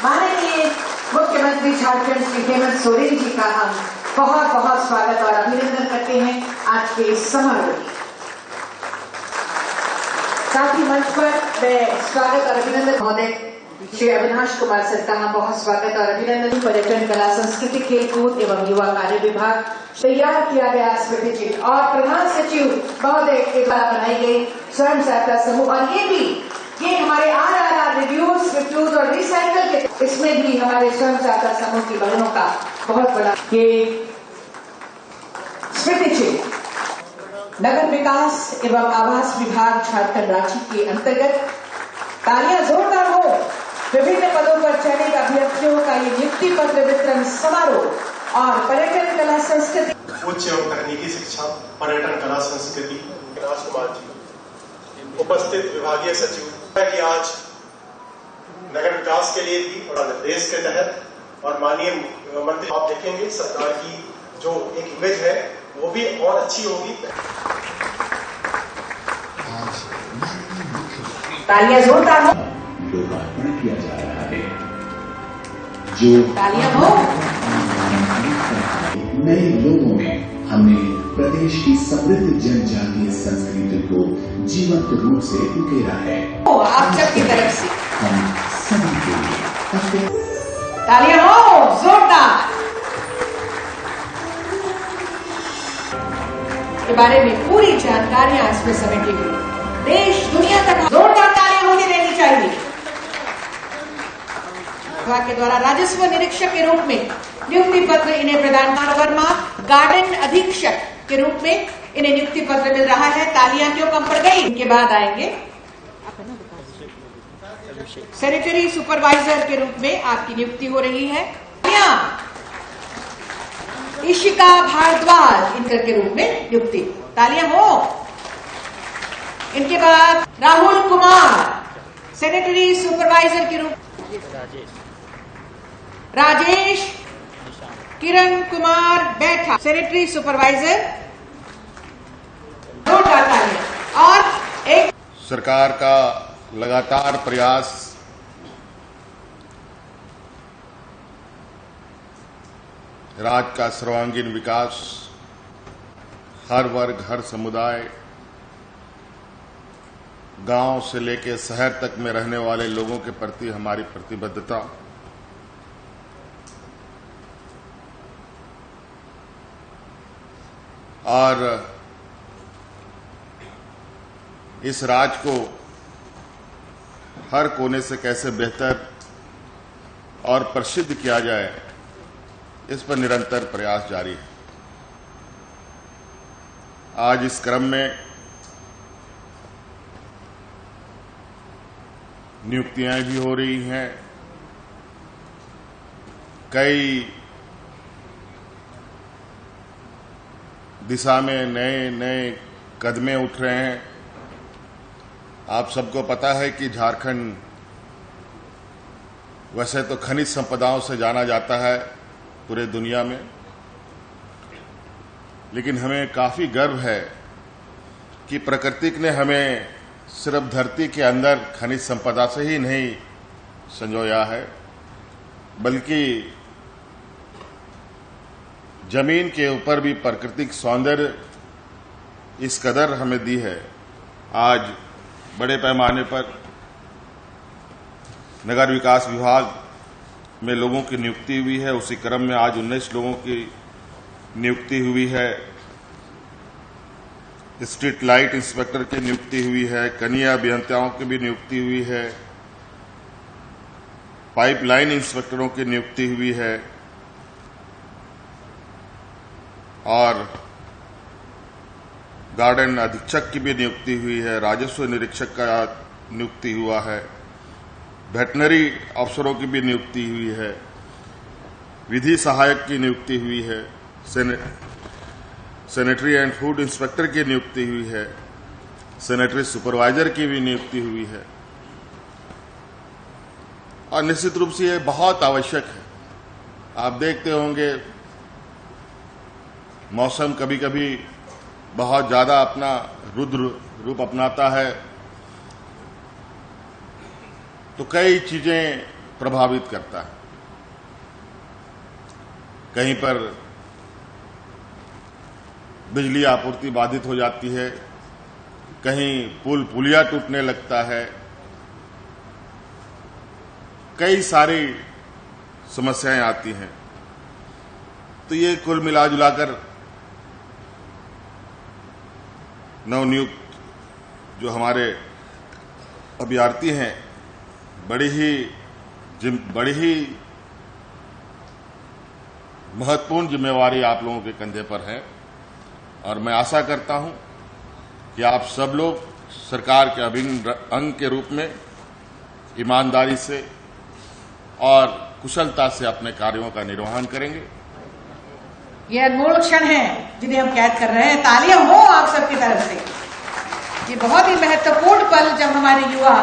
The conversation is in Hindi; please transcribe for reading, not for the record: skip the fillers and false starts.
माननीय मुख्यमंत्री झारखंड श्री हेमंत सोरेन जी का हम बहुत बहुत स्वागत और अभिनंदन करते हैं आज के इस समारोह में। साथ ही मंच पर मैं स्वागत और अभिनंदन महोदय श्री अविनाश कुमार सर का हम बहुत स्वागत और अभिनंदन। पर्यटन, कला, संस्कृति, खेलकूद एवं युवा कार्य विभाग तैयार किया गया स्मृति चिन्ह और प्रधान सचिव महोदय के द्वारा बनाई गई स्वयं सहायता समूह, और ये हमारे RRR रिव्यूज और रिसाइकल के, इसमें भी हमारे स्वयं सहायता समूह की बहनों का बहुत बड़ा ये स्मृति चिन्ह नगर विकास एवं आवास विभाग झारखंड राज्य के अंतर्गत तालियां जोरदार हो। विभिन्न पदों पर चयनित अभ्यर्थियों का ये नियुक्ति पत्र वितरण समारोह और पर्यटन, कला, संस्कृति, उच्च एवं तकनीकी शिक्षा, पर्यटन, कला, संस्कृति राजकुमार जी, उपस्थित विभागीय सचिव की आज नगर विकास के लिए भी और निर्देश के तहत और माननीय मंत्री आप देखेंगे सरकार की जो एक इमेज है वो भी और अच्छी होगी। तालियां जोरदार हो। लोकार्पण किया जा रहा है जो तालियां हो। नए लोगों में हमने प्रदेश की समृद्ध जनजातीय संस्कृति को जीवंत रूप से उकेरा है। आप सबकी तरफ से हम सभी के लिए तालियां हो जोरदार। के बारे में पूरी जानकारियां इसमें समेटी हुई, देश दुनिया तक जोरदार तालियां होने देनी चाहिए। विभाग के द्वारा राजस्व निरीक्षक के रूप में नियुक्ति पत्र इन्हें प्रदान वर्मा गार्डन अधीक्षक के रूप में इन्हें नियुक्ति पत्र मिल रहा है। तालियां क्यों कम पड़ गई? इनके बाद आएंगे सैनिटरी सुपरवाइजर के रूप में आपकी नियुक्ति हो रही है। इशिका भारद्वाज इनकर के रूप में नियुक्ति, तालियां हो। इनके बाद राहुल कुमार सैनिटरी सुपरवाइजर के रूप, राजेश किरण कुमार बैठा सैनिटरी सुपरवाइजर, दो तालियां। और एक सरकार का लगातार प्रयास राज्य का सर्वांगीण विकास, हर वर्ग, हर समुदाय, गांव से लेकर शहर तक में रहने वाले लोगों के प्रति हमारी प्रतिबद्धता और इस राज्य को हर कोने से कैसे बेहतर और प्रसिद्ध किया जाए, इस पर निरंतर प्रयास जारी है। आज इस क्रम में नियुक्तियां भी हो रही हैं, कई दिशा में नए नए कदमें उठ रहे हैं। आप सबको पता है कि झारखंड वैसे तो खनिज संपदाओं से जाना जाता है पूरे दुनिया में, लेकिन हमें काफी गर्व है कि प्रकृति ने हमें सिर्फ धरती के अंदर खनिज संपदा से ही नहीं संजोया है, बल्कि जमीन के ऊपर भी प्राकृतिक सौंदर्य इस कदर हमें दी है। आज बड़े पैमाने पर नगर विकास विभाग में लोगों की नियुक्ति हुई है। उसी क्रम में आज 19 लोगों की नियुक्ति हुई है। स्ट्रीट लाइट इंस्पेक्टर की नियुक्ति हुई है, कनीय अभियंताओं की भी नियुक्ति हुई है, पाइपलाइन इंस्पेक्टरों की नियुक्ति हुई है और गार्डन अधीक्षक की भी नियुक्ति हुई है, राजस्व निरीक्षक का नियुक्ति हुआ है, वेटनरी अफसरों की भी नियुक्ति हुई है, विधि सहायक की नियुक्ति हुई है, सैनिटरी एंड फूड इंस्पेक्टर की नियुक्ति हुई है, सैनिटरी सुपरवाइजर की भी नियुक्ति हुई है। और निश्चित रूप से ये बहुत आवश्यक है। आप देखते होंगे मौसम कभी कभी बहुत ज्यादा अपना रुद्र रूप अपनाता है, तो कई चीजें प्रभावित करता है। कहीं पर बिजली आपूर्ति बाधित हो जाती है, कहीं पुल पुलिया टूटने लगता है, कई सारी समस्याएं आती हैं। तो ये कुल मिलाजुलाकर नवनियुक्त जो हमारे अभ्यर्थी हैं, बड़ी ही महत्वपूर्ण जिम्मेवारी आप लोगों के कंधे पर है। और मैं आशा करता हूं कि आप सब लोग सरकार के अभिन्न अंग के रूप में ईमानदारी से और कुशलता से अपने कार्यों का निर्वहन करेंगे। ये अनमोल क्षण है जिन्हें हम कैद कर रहे हैं। तालियां हो आप सबकी तरफ से। ये बहुत ही महत्वपूर्ण पल जब हमारे युवा